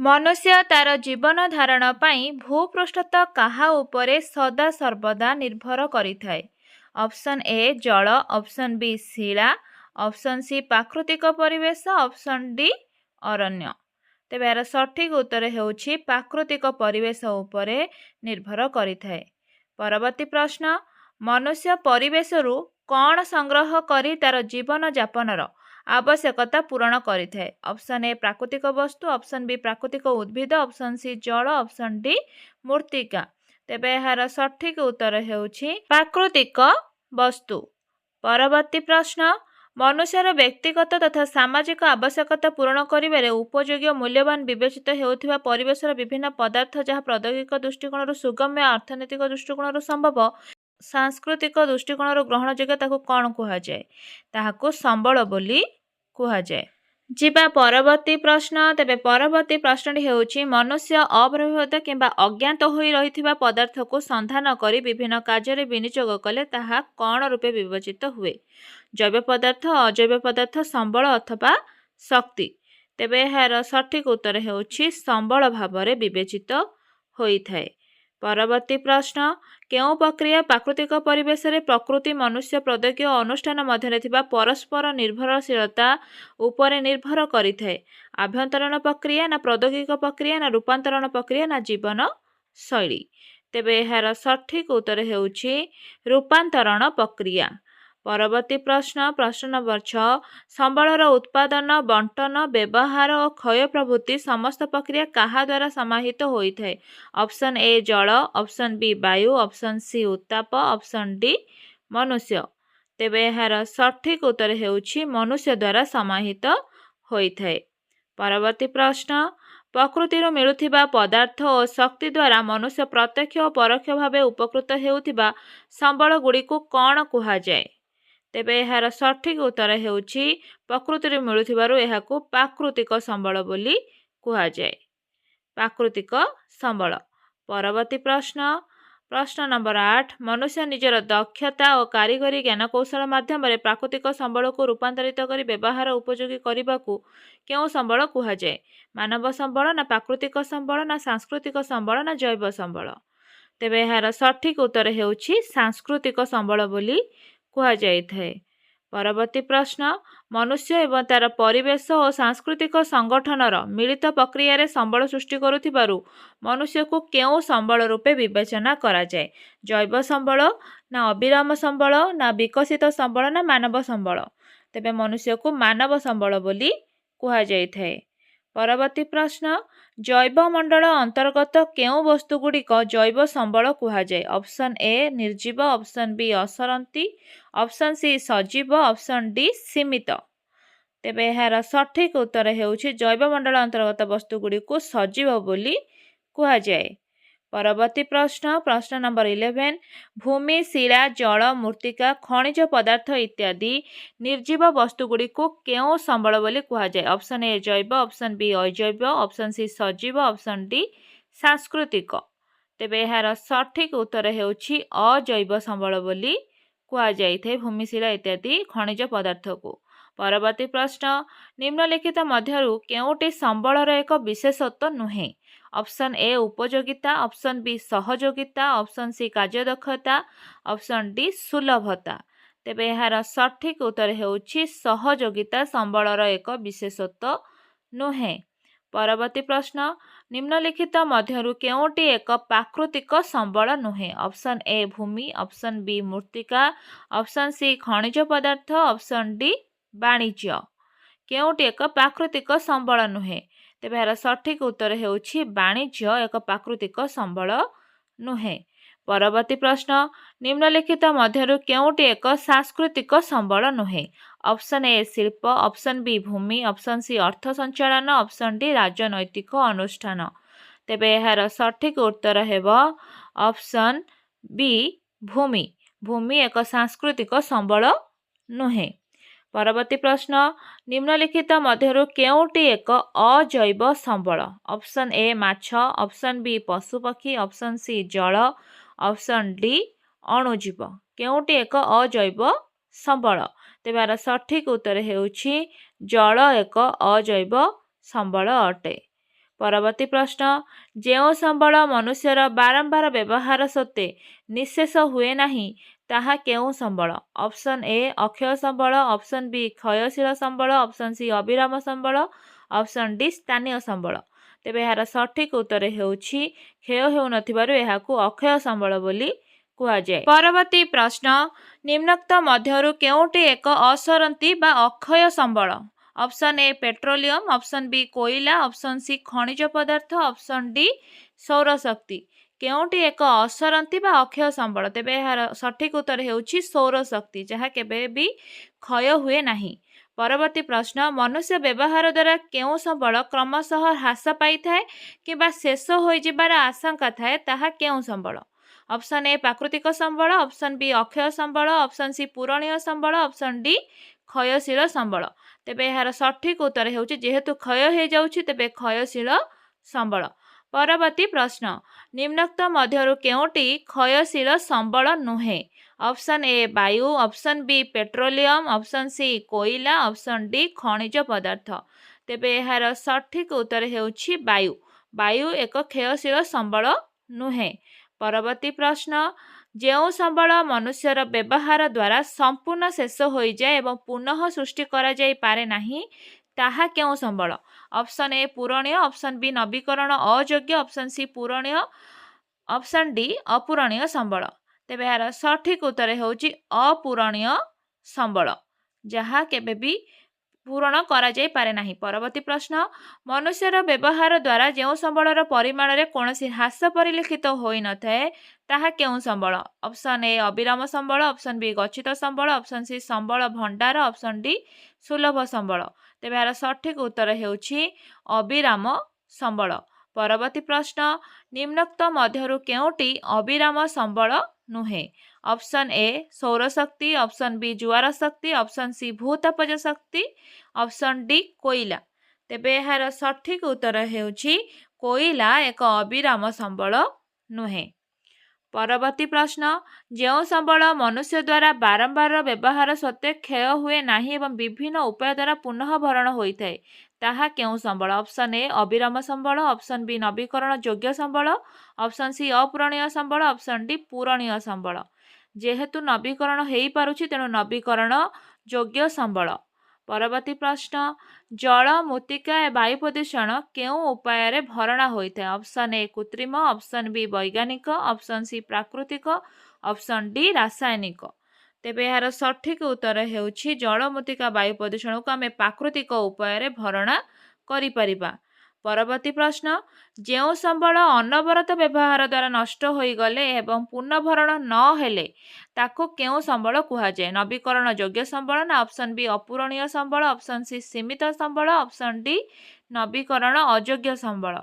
ମନୁଷ୍ୟ ତାର ଜୀବନ ଧାରଣ ପାଇଁ ଭୂପୃଷ୍ଠସ୍ଥ କାହା ଉପରେ ସଦା ସର୍ବଦା ନିର୍ଭର କରିଥାଏ? ଅପସନ୍ ଏ ଜଳ, ଅପସନ୍ ବି ଶିଳା, ଅପସନ୍ ସି ପ୍ରାକୃତିକ ପରିବେଶ, ଅପସନ୍ ଡି ଅରଣ୍ୟ। ତେବେ ଏହାର ସଠିକ୍ ଉତ୍ତର ହେଉଛି ପ୍ରାକୃତିକ ପରିବେଶ ଉପରେ ନିର୍ଭର କରିଥାଏ। ପରବର୍ତ୍ତୀ ପ୍ରଶ୍ନ, ମନୁଷ୍ୟ ପରିବେଶରୁ କ'ଣ ସଂଗ୍ରହ କରି ତାର ଜୀବନ ଯାପନର ଆବଶ୍ୟକତା ପୂରଣ କରିଥାଏ? ଅପସନ୍ ଏ ପ୍ରାକୃତିକ ବସ୍ତୁ, ଅପସନ୍ ବି ପ୍ରାକୃତିକ ଉଦ୍ଭିଦ, ଅପସନ୍ ସି ଜଳ, ଅପସନ୍ ଡି ମୃତ୍ତିକା। ତେବେ ଏହାର ସଠିକ୍ ଉତ୍ତର ହେଉଛି ପ୍ରାକୃତିକ ବସ୍ତୁ। ପରବର୍ତ୍ତୀ ପ୍ରଶ୍ନ, ମନୁଷ୍ୟର ବ୍ୟକ୍ତିଗତ ତଥା ସାମାଜିକ ଆବଶ୍ୟକତା ପୂରଣ କରିବାରେ ଉପଯୋଗୀ ଓ ମୂଲ୍ୟବାନ ବିବେଚିତ ହେଉଥିବା ପରିବେଶର ବିଭିନ୍ନ ପଦାର୍ଥ ଯାହା ପ୍ରୌଦ୍ୟୋଗିକ ଦୃଷ୍ଟିକୋଣରୁ ସୁଗମ୍ୟ, ଅର୍ଥନୈତିକ ଦୃଷ୍ଟିକୋଣରୁ ସମ୍ଭବ, ସାଂସ୍କୃତିକ ଦୃଷ୍ଟିକୋଣରୁ ଗ୍ରହଣଯୋଗ୍ୟ, ତାକୁ କ'ଣ କୁହାଯାଏ? ତାହାକୁ ସମ୍ବଳ ବୋଲି କୁହାଯାଏ। ଯିବା ପରବର୍ତ୍ତୀ ପ୍ରଶ୍ନ। ତେବେ ପରବର୍ତ୍ତୀ ପ୍ରଶ୍ନଟି ହେଉଛି, ମନୁଷ୍ୟ ଅବ୍ୟବହୃତ କିମ୍ବା ଅଜ୍ଞାତ ହୋଇ ରହିଥିବା ପଦାର୍ଥକୁ ସନ୍ଧାନ କରି ବିଭିନ୍ନ କାର୍ଯ୍ୟରେ ବିନିଯୋଗ କଲେ ତାହା କ'ଣ ରୂପେ ବିବେଚିତ ହୁଏ? ଜୈବ ପଦାର୍ଥ, ଅଜୈବ ପଦାର୍ଥ, ସମ୍ବଳ ଅଥବା ଶକ୍ତି। ତେବେ ଏହାର ସଠିକ୍ ଉତ୍ତର ହେଉଛି ସମ୍ବଳ ଭାବରେ ବିବେଚିତ ହୋଇଥାଏ। ପରବର୍ତ୍ତୀ ପ୍ରଶ୍ନ, କେଉଁ ପ୍ରକ୍ରିୟା ପ୍ରାକୃତିକ ପରିବେଶରେ ପ୍ରକୃତି, ମନୁଷ୍ୟ, ପ୍ରୌଦ୍ୟୋଗିକ ଅନୁଷ୍ଠାନ ମଧ୍ୟରେ ଥିବା ପରସ୍ପର ନିର୍ଭରଶୀଳତା ଉପରେ ନିର୍ଭର କରିଥାଏ? ଆଭ୍ୟନ୍ତରୀଣ ପ୍ରକ୍ରିୟା, ନା ପ୍ରୌଦ୍ୟୋଗିକ ପ୍ରକ୍ରିୟା, ନା ରୂପାନ୍ତରଣ ପ୍ରକ୍ରିୟା, ନା ଜୀବନ ଶୈଳୀ? ତେବେ ଏହାର ସଠିକ୍ ଉତ୍ତର ହେଉଛି ରୂପାନ୍ତରଣ ପ୍ରକ୍ରିୟା। ପରବର୍ତ୍ତୀ ପ୍ରଶ୍ନ, ପ୍ରଶ୍ନ ନମ୍ବର 6, ସମ୍ବଳର ଉତ୍ପାଦନ, ବଣ୍ଟନ, ବ୍ୟବହାର ଓ କ୍ଷୟ ପ୍ରଭୃତି ସମସ୍ତ ପ୍ରକ୍ରିୟା କାହା ଦ୍ୱାରା ସମାହିତ ହୋଇଥାଏ? ଅପସନ୍ ଏ ଜଳ, ଅପସନ୍ ବି ବାୟୁ, ଅପସନ୍ ସି ଉତ୍ତାପ, ଅପସନ୍ ଡି ମନୁଷ୍ୟ। ତେବେ ଏହାର ସଠିକ୍ ଉତ୍ତର ହେଉଛି ମନୁଷ୍ୟ ଦ୍ୱାରା ସମାହିତ ହୋଇଥାଏ। ପରବର୍ତ୍ତୀ ପ୍ରଶ୍ନ, ପ୍ରକୃତିରୁ ମିଳୁଥିବା ପଦାର୍ଥ ଓ ଶକ୍ତି ଦ୍ୱାରା ମନୁଷ୍ୟ ପ୍ରତ୍ୟକ୍ଷ ଓ ପରୋକ୍ଷ ଭାବେ ଉପକୃତ ହେଉଥିବା ସମ୍ବଳ ଗୁଡ଼ିକୁ କ'ଣ କୁହାଯାଏ? ତେବେ ଏହାର ସଠିକ୍ ଉତ୍ତର ହେଉଛି ପ୍ରକୃତିରୁ ମିଳୁଥିବାରୁ ଏହାକୁ ପ୍ରାକୃତିକ ସମ୍ବଳ ବୋଲି କୁହାଯାଏ। ପ୍ରାକୃତିକ ସମ୍ବଳ। ପରବର୍ତ୍ତୀ ପ୍ରଶ୍ନ, ପ୍ରଶ୍ନ ନମ୍ବର 8, ମନୁଷ୍ୟ ନିଜର ଦକ୍ଷତା ଓ କାରିଗରୀ ଜ୍ଞାନକୌଶଳ ମାଧ୍ୟମରେ ପ୍ରାକୃତିକ ସମ୍ବଳକୁ ରୂପାନ୍ତରିତ କରି ବ୍ୟବହାର ଉପଯୋଗୀ କରିବାକୁ କେଉଁ ସମ୍ବଳ କୁହାଯାଏ? ମାନବ ସମ୍ବଳ, ନା ପ୍ରାକୃତିକ ସମ୍ବଳ, ନା ସାଂସ୍କୃତିକ ସମ୍ବଳ, ନା ଜୈବ ସମ୍ବଳ? ତେବେ ଏହାର ସଠିକ୍ ଉତ୍ତର ହେଉଛି ସାଂସ୍କୃତିକ ସମ୍ବଳ ବୋଲି କୁହାଯାଇଥାଏ। ପରବର୍ତ୍ତୀ ପ୍ରଶ୍ନ, ମନୁଷ୍ୟ ଏବଂ ତାର ପରିବେଶ ଓ ସାଂସ୍କୃତିକ ସଂଗଠନର ମିଳିତ ପ୍ରକ୍ରିୟାରେ ସମ୍ବଳ ସୃଷ୍ଟି କରୁଥିବାରୁ ମନୁଷ୍ୟକୁ କେଉଁ ସମ୍ବଳ ରୂପେ ବିବେଚନା କରାଯାଏ? ଜୈବ ସମ୍ବଳ, ନା ଅବିରାମ ସମ୍ବଳ, ନା ବିକଶିତ ସମ୍ବଳ, ନା ମାନବ ସମ୍ବଳ? ତେବେ ମନୁଷ୍ୟକୁ ମାନବ ସମ୍ବଳ ବୋଲି କୁହାଯାଇଥାଏ। ପରବର୍ତ୍ତୀ ପ୍ରଶ୍ନ, ଜୈବମଣ୍ଡଳ ଅନ୍ତର୍ଗତ କେଉଁ ବସ୍ତୁଗୁଡ଼ିକ ଜୈବ ସମ୍ବଳ କୁହାଯାଏ? ଅପସନ୍ ଏ ନିର୍ଜୀବ, ଅପସନ୍ ବି ଅସରନ୍ତି, ଅପସନ୍ ସି ସଜୀବ, ଅପସନ୍ ଡି ସୀମିତ। ତେବେ ଏହାର ସଠିକ୍ ଉତ୍ତର ହେଉଛି ଜୈବମଣ୍ଡଳ ଅନ୍ତର୍ଗତ ବସ୍ତୁଗୁଡ଼ିକୁ ସଜୀବ ବୋଲି କୁହାଯାଏ। ପରବର୍ତ୍ତୀ ପ୍ରଶ୍ନ, ପ୍ରଶ୍ନ ନମ୍ବର 11, ଭୂମି, ଶିଳା, ଜଳ, ମୃତ୍ତିକା, ଖଣିଜ ପଦାର୍ଥ ଇତ୍ୟାଦି ନିର୍ଜୀବ ବସ୍ତୁଗୁଡ଼ିକୁ କେଉଁ ସମ୍ବଳ ବୋଲି କୁହାଯାଏ? ଅପସନ୍ ଏ ଜୈବ, ଅପସନ୍ ବି ଅଜୈବ, ଅପସନ୍ ସି ସଜୀବ, ଅପସନ୍ ଡି ସାଂସ୍କୃତିକ। ତେବେ ଏହାର ସଠିକ୍ ଉତ୍ତର ହେଉଛି ଅଜୈବ ସମ୍ବଳ ବୋଲି କୁହାଯାଇଥାଏ ଭୂମି, ଶିଳା ଇତ୍ୟାଦି ଖଣିଜ ପଦାର୍ଥକୁ। ପରବର୍ତ୍ତୀ ପ୍ରଶ୍ନ, ନିମ୍ନଲିଖିତ ମଧ୍ୟରୁ କେଉଁଟି ସମ୍ବଳର ଏକ ବିଶେଷତ୍ୱ ନୁହେଁ? ଅପସନ୍ ଏ ଉପଯୋଗିତା, ଅପସନ୍ ବି ସହଯୋଗିତା, ଅପସନ୍ ସି କାର୍ଯ୍ୟଦକ୍ଷତା, ଅପସନ୍ ଡି ସୁଲଭତା। ତେବେ ଏହାର ସଠିକ୍ ଉତ୍ତର ହେଉଛି ସହଯୋଗିତା ସମ୍ବଳର ଏକ ବିଶେଷତ୍ୱ ନୁହେଁ। ପରବର୍ତ୍ତୀ ପ୍ରଶ୍ନ, ନିମ୍ନଲିଖିତ ମଧ୍ୟରୁ କେଉଁଟି ଏକ ପ୍ରାକୃତିକ ସମ୍ବଳ ନୁହେଁ? Option A Bhumi, option B ମୃତ୍ତିକା, ଅପସନ୍ ସି ଖଣିଜ ପଦାର୍ଥ, ଅପସନ୍ ଡି ବାଣିଜ୍ୟ। କେଉଁଟି ଏକ ପ୍ରାକୃତିକ ସମ୍ବଳ ନୁହେଁ? ତେବେ ଏହାର ସଠିକ୍ ଉତ୍ତର ହେଉଛି ବାଣିଜ୍ୟ ଏକ ପ୍ରାକୃତିକ ସମ୍ବଳ ନୁହେଁ। ପରବର୍ତ୍ତୀ ପ୍ରଶ୍ନ, ନିମ୍ନଲିଖିତ ମଧ୍ୟରୁ କେଉଁଟି ଏକ ସାଂସ୍କୃତିକ ସମ୍ବଳ ନୁହେଁ? ଅପସନ୍ ଏ ଶିଳ୍ପ, ଅପସନ୍ ବି ଭୂମି, ଅପସନ୍ ସି ଅର୍ଥ ସଞ୍ଚାଳନ, ଅପସନ୍ ଡି ରାଜନୈତିକ ଅନୁଷ୍ଠାନ। ତେବେ ଏହାର ସଠିକ୍ ଉତ୍ତର ହେବ ଅପସନ୍ ବି ଭୂମି। ଭୂମି ଏକ ସାଂସ୍କୃତିକ ସମ୍ବଳ ନୁହେଁ। ପରବର୍ତ୍ତୀ ପ୍ରଶ୍ନ, ନିମ୍ନଲିଖିତ ମଧ୍ୟରୁ କେଉଁଟି ଏକ ଅଜୈବ ସମ୍ବଳ? ଅପସନ୍ ଏ ମାଛ, ଅପସନ୍ ବି ପଶୁପକ୍ଷୀ, ଅପସନ୍ ସି ଜଳ, ଅପସନ୍ ଡି ଅଣୁଜୀବ। କେଉଁଟି ଏକ ଅଜୈବ ସମ୍ବଳ? ତେବେ ଏହାର ସଠିକ୍ ଉତ୍ତର ହେଉଛି ଜଳ ଏକ ଅଜୈବ ସମ୍ବଳ ଅଟେ। ପରବର୍ତ୍ତୀ ପ୍ରଶ୍ନ ଯେଉଁ ସମ୍ବଳ ମନୁଷ୍ୟର ବାରମ୍ବାର ବ୍ୟବହାର ସତ୍ତ୍ୱେ ନିଃଶେଷ ହୁଏ ନାହିଁ ତାହା କେଉଁ ସମ୍ବଳ? ଅପସନ୍ ଏ ଅକ୍ଷୟ ସମ୍ବଳ, ଅପସନ୍ ବି କ୍ଷୟଶୀଳ ସମ୍ବଳ, ଅପସନ୍ ସି ଅବିରାମ ସମ୍ବଳ, ଅପସନ୍ ଡି ସ୍ଥାନୀୟ ସମ୍ବଳ। ତେବେ ଏହାର ସଠିକ ଉତ୍ତର ହେଉଛି କ୍ଷୟ ହେଉନଥିବାରୁ ଏହାକୁ ଅକ୍ଷୟ ସମ୍ବଳ ବୋଲି କୁହାଯାଏ। ପରବର୍ତ୍ତୀ ପ୍ରଶ୍ନ ନିମ୍ନୋକ୍ତ ମଧ୍ୟରୁ କେଉଁଟି ଏକ ଅସରନ୍ତି ବା ଅକ୍ଷୟ ସମ୍ବଳ? Option A petroleum, option B କୋଇଲା, ଅପସନ୍ ସି ଖଣିଜ ପଦାର୍ଥ, ଅପସନ୍ ଡି ସୌରଶକ୍ତି। କେଉଁଟି ଏକ ଅସରନ୍ତି ବା ଅକ୍ଷୟ ସମ୍ବଳ? ତେବେ ଏହାର ସଠିକ ଉତ୍ତର ହେଉଛି ସୌରଶକ୍ତି, ଯାହା କେବେ ବି କ୍ଷୟ ହୁଏ ନାହିଁ। ପରବର୍ତ୍ତୀ ପ୍ରଶ୍ନ ମନୁଷ୍ୟ ବ୍ୟବହାର ଦ୍ୱାରା କେଉଁ ସମ୍ବଳ କ୍ରମଶଃ ହ୍ରାସ ପାଇଥାଏ କିମ୍ବା ଶେଷ ହୋଇଯିବାର ଆଶଙ୍କା ଥାଏ ତାହା କେଉଁ ସମ୍ବଳ? ଅପସନ୍ ଏ ପ୍ରାକୃତିକ ସମ୍ବଳ, ଅପସନ୍ ବି ଅକ୍ଷୟ ସମ୍ବଳ, ଅପସନ୍ ସି ପୂରଣୀୟ ସମ୍ବଳ, ଅପସନ୍ ଡି କ୍ଷୟଶୀଳ ସମ୍ବଳ। ତେବେ ଏହାର ସଠିକ ଉତ୍ତର ହେଉଛି ଯେହେତୁ କ୍ଷୟ ହୋଇଯାଉଛି ତେବେ କ୍ଷୟଶୀଳ ସମ୍ବଳ। ପରବର୍ତ୍ତୀ ପ୍ରଶ୍ନ ନିମ୍ନୋକ୍ତ ମଧ୍ୟରୁ କେଉଁଟି କ୍ଷୟଶୀଳ ସମ୍ବଳ ନୁହେଁ? ଅପସନ୍ ଏ ବାୟୁ, option B petroleum, option C କୋଇଲା, ଅପସନ୍ ଡି ଖଣିଜ ପଦାର୍ଥ। ତେବେ ଏହାର ସଠିକ ଉତ୍ତର ହେଉଛି ବାୟୁ। ବାୟୁ ଏକ କ୍ଷୟଶୀଳ ସମ୍ବଳ ନୁହେଁ। ପରବର୍ତ୍ତୀ ପ୍ରଶ୍ନ ଯେଉଁ ସମ୍ବଳ ମନୁଷ୍ୟର ବ୍ୟବହାର ଦ୍ୱାରା ସମ୍ପୂର୍ଣ୍ଣ ଶେଷ ହୋଇଯାଏ ଏବଂ ପୁନଃ ସୃଷ୍ଟି କରାଯାଇପାରେ ନାହିଁ ତାହା କେଉଁ ସମ୍ବଳ? ଅପସନ୍ ଏ ପୂରଣୀୟ, ଅପସନ୍ ବି ନବୀକରଣ ଅଯୋଗ୍ୟ, ଅପସନ୍ ସି ପୂରଣୀୟ, ଅପସନ୍ ଡି ଅପୂରଣୀୟ ସମ୍ବଳ। ତେବେ ଏହାର ସଠିକ ଉତ୍ତର ହେଉଛି ଅପୂରଣୀୟ ସମ୍ବଳ, ଯାହା କେବେ ବି ପୂରଣ କରାଯାଇପାରେ ନାହିଁ। ପରବର୍ତ୍ତୀ ପ୍ରଶ୍ନ ମନୁଷ୍ୟର ବ୍ୟବହାର ଦ୍ୱାରା ଯେଉଁ ସମ୍ବଳର ପରିମାଣରେ କୌଣସି ହ୍ରାସ ପରିଲକ୍ଷିତ ହୋଇନଥାଏ ତାହା କେଉଁ ସମ୍ବଳ? ଅପସନ୍ ଏ ଅବିରାମ ସମ୍ବଳ, ଅପସନ୍ ବି ଗଚ୍ଛିତ ସମ୍ବଳ, ଅପସନ୍ ସି ସମ୍ବଳ ଭଣ୍ଡାର, ଅପସନ୍ ଡି ସୁଲଭ ସମ୍ବଳ। ତେବେ ଏହାର ସଠିକ ଉତ୍ତର ହେଉଛି ଅବିରାମ ସମ୍ବଳ। ପରବର୍ତ୍ତୀ ପ୍ରଶ୍ନ ନିମ୍ନୋକ୍ତ ମଧ୍ୟରୁ କେଉଁଟି ଅବିରାମ ସମ୍ବଳ ନୁହେଁ? ଅପସନ୍ ଏ ସୌରଶକ୍ତି, ଅପସନ୍ ବି ଜୁଆର ଶକ୍ତି, ଅପସନ୍ ସି ଭୂତାପଜ ଶକ୍ତି, ଅପସନ୍ ଡି କୋଇଲା। ତେବେ ଏହାର ସଠିକ ଉତ୍ତର ହେଉଛି କୋଇଲା ଏକ ଅବିରାମ ସମ୍ବଳ ନୁହେଁ। ପରବର୍ତ୍ତୀ ପ୍ରଶ୍ନ ଯେଉଁ ସମ୍ବଳ ମନୁଷ୍ୟ ଦ୍ୱାରା ବାରମ୍ବାର ବ୍ୟବହାର ସତ୍ତ୍ୱେ କ୍ଷୟ ହୁଏ ନାହିଁ ଏବଂ ବିଭିନ୍ନ ଉପାୟ ଦ୍ୱାରା ପୁନଃ ଭରଣ ହୋଇଥାଏ ତାହା କେଉଁ ସମ୍ବଳ? ଅପସନ୍ ଏ ଅବିରାମ ସମ୍ବଳ, ଅପସନ୍ ବି ନବୀକରଣ ଯୋଗ୍ୟ ସମ୍ବଳ, ଅପସନ୍ ସି ଅପୂରଣୀୟ ସମ୍ବଳ, ଅପସନ୍ ଡି ପୂରଣୀୟ ସମ୍ବଳ। ଯେହେତୁ ନବୀକରଣ ହୋଇପାରୁଛି ତେଣୁ ନବୀକରଣ ଯୋଗ୍ୟ ସମ୍ବଳ। ପରବର୍ତ୍ତୀ ପ୍ରଶ୍ନ ଜଳ, ମୃତ୍ତିକା, ବାୟୁ ପ୍ରଦୂଷଣ କେଉଁ ଉପାୟରେ ଭରଣା ହୋଇଥାଏ? ଅପସନ୍ ଏ କୃତ୍ରିମ, ଅପସନ୍ ବି ବୈଜ୍ଞାନିକ, ଅପସନ୍ ସି ପ୍ରାକୃତିକ, ଅପସନ୍ ଡି ରାସାୟନିକ। ତେବେ ଏହାର ସଠିକ ଉତ୍ତର ହେଉଛି ଜଳ, ମୃତ୍ତିକା, ବାୟୁ ପ୍ରଦୂଷଣକୁ ଆମେ ପ୍ରାକୃତିକ ଉପାୟରେ ଭରଣା କରିପାରିବା। ପରବର୍ତ୍ତୀ ପ୍ରଶ୍ନ ଯେଉଁ ସମ୍ବଳ ଅନବରତ ବ୍ୟବହାର ଦ୍ୱାରା ନଷ୍ଟ ହୋଇଗଲେ ଏବଂ ପୁନଃଭରଣ ନ ହେଲେ ତାକୁ କେଉଁ ସମ୍ବଳ କୁହାଯାଏ? ନବୀକରଣ ଯୋଗ୍ୟ ସମ୍ବଳ ନା ଅପସନ୍ ବି ଅପୂରଣୀୟ ସମ୍ବଳ, ଅପସନ୍ ସି ସୀମିତ ସମ୍ବଳ, ଅପସନ୍ ଡି ନବୀକରଣ ଅଯୋଗ୍ୟ ସମ୍ବଳ।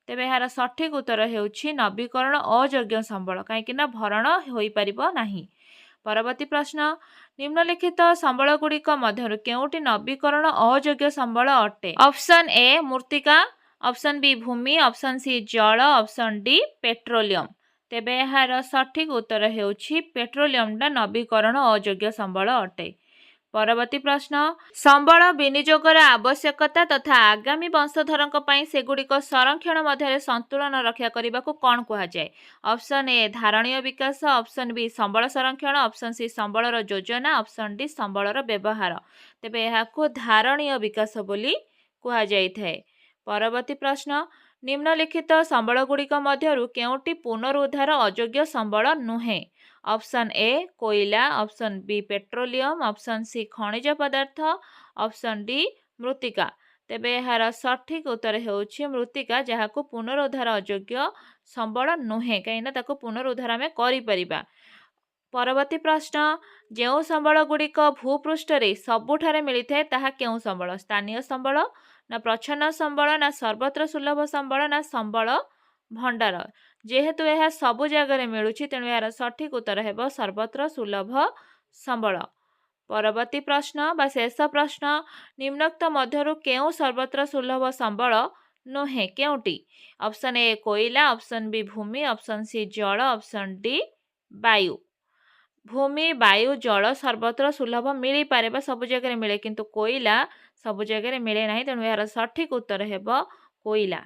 ତେବେ ଏହାର ସଠିକ ଉତ୍ତର ହେଉଛି ନବୀକରଣ ଅଯୋଗ୍ୟ ସମ୍ବଳ, କାହିଁକି ନା ଭରଣ ହୋଇପାରିବ ନାହିଁ। ପରବର୍ତ୍ତୀ ପ୍ରଶ୍ନ ନିମ୍ନଲିଖିତ ସମ୍ବଳ ଗୁଡ଼ିକ ମଧ୍ୟରୁ କେଉଁଟି ନବୀକରଣ ଅଯୋଗ୍ୟ ସମ୍ବଳ ଅଟେ? ଅପସନ୍ ଏ ମୃତ୍ତିକା, ଅପସନ୍ ବି ଭୂମି, ଅପସନ୍ ସି ଜଳ, ଅପସନ୍ ଡି ପେଟ୍ରୋଲିୟମ। ତେବେ ଏହାର ସଠିକ ଉତ୍ତର ହେଉଛି ପେଟ୍ରୋଲିୟମଟା ନବୀକରଣ ଅଯୋଗ୍ୟ ସମ୍ବଳ ଅଟେ। ପରବର୍ତ୍ତୀ ପ୍ରଶ୍ନ ସମ୍ବଳ ବିନିଯୋଗର ଆବଶ୍ୟକତା ତଥା ଆଗାମୀ ବଂଶଧରଙ୍କ ପାଇଁ ସେଗୁଡ଼ିକ ସଂରକ୍ଷଣ ମଧ୍ୟରେ ସନ୍ତୁଳନ ରକ୍ଷା କରିବାକୁ କ'ଣ କୁହାଯାଏ? ଅପସନ୍ ଏ ଧାରଣୀୟ ବିକାଶ, ଅପସନ୍ ବି ସମ୍ବଳ ସଂରକ୍ଷଣ, ଅପସନ୍ ସି ସମ୍ବଳର ଯୋଜନା, ଅପସନ୍ ଡି ସମ୍ବଳର ବ୍ୟବହାର। ତେବେ ଏହାକୁ ଧାରଣୀୟ ବିକାଶ ବୋଲି କୁହାଯାଇଥାଏ। ପରବର୍ତ୍ତୀ ପ୍ରଶ୍ନ ନିମ୍ନଲିଖିତ ସମ୍ବଳ ଗୁଡ଼ିକ ମଧ୍ୟରୁ କେଉଁଟି ପୁନରୁଦ୍ଧାର ଅଯୋଗ୍ୟ ସମ୍ବଳ ନୁହେଁ? ଅପସନ୍ ଏ କୋଇଲା, option B petroleum, option C ଖଣିଜ ପଦାର୍ଥ, ଅପସନ୍ ଡି ମୃତ୍ତିକା। ତେବେ ଏହାର ସଠିକ ଉତ୍ତର ହେଉଛି ମୃତ୍ତିକା, ଯାହାକୁ ପୁନରୁଦ୍ଧାର ଅଯୋଗ୍ୟ ସମ୍ବଳ ନୁହେଁ, କାହିଁକିନା ତାକୁ ପୁନରୁଦ୍ଧାର ଆମେ କରିପାରିବା। ପରବର୍ତ୍ତୀ ପ୍ରଶ୍ନ ଯେଉଁ ସମ୍ବଳ ଗୁଡ଼ିକ ଭୂପୃଷ୍ଠରେ ସବୁଠାରେ ମିଳିଥାଏ ତାହା କେଉଁ ସମ୍ବଳ? ସ୍ଥାନୀୟ ସମ୍ବଳ ନା ପ୍ରଚ୍ଛନ୍ନ ସମ୍ବଳ ନା ସର୍ବତ୍ର ସୁଲଭ ସମ୍ବଳ ନା ସମ୍ବଳ ଭଣ୍ଡାର? ଯେହେତୁ ଏହା ସବୁ ଜାଗାରେ ମିଳୁଛି ତେଣୁ ଏହାର ସଠିକ ଉତ୍ତର ହେବ ସର୍ବତ୍ର ସୁଲଭ ସମ୍ବଳ। ପରବର୍ତ୍ତୀ ପ୍ରଶ୍ନ ବା ଶେଷ ପ୍ରଶ୍ନ ନିମ୍ନୋକ୍ତ ମଧ୍ୟରୁ କେଉଁ ସର୍ବତ୍ର ସୁଲଭ ସମ୍ବଳ ନୁହେଁ କେଉଁଟି? ଅପସନ୍ ଏ କୋଇଲା, ଅପସନ୍ ବି ଭୂମି, ଅପସନ୍ ସି ଜଳ, ଅପସନ୍ ଡି ବାୟୁ। ଭୂମି, ବାୟୁ, ଜଳ ସର୍ବତ୍ର ସୁଲଭ ମିଳିପାରେ ବା ସବୁ ଜାଗାରେ ମିଳେ, କିନ୍ତୁ କୋଇଲା ସବୁ ଜାଗାରେ ମିଳେ ନାହିଁ, ତେଣୁ ଏହାର ସଠିକ ଉତ୍ତର ହେବ କୋଇଲା।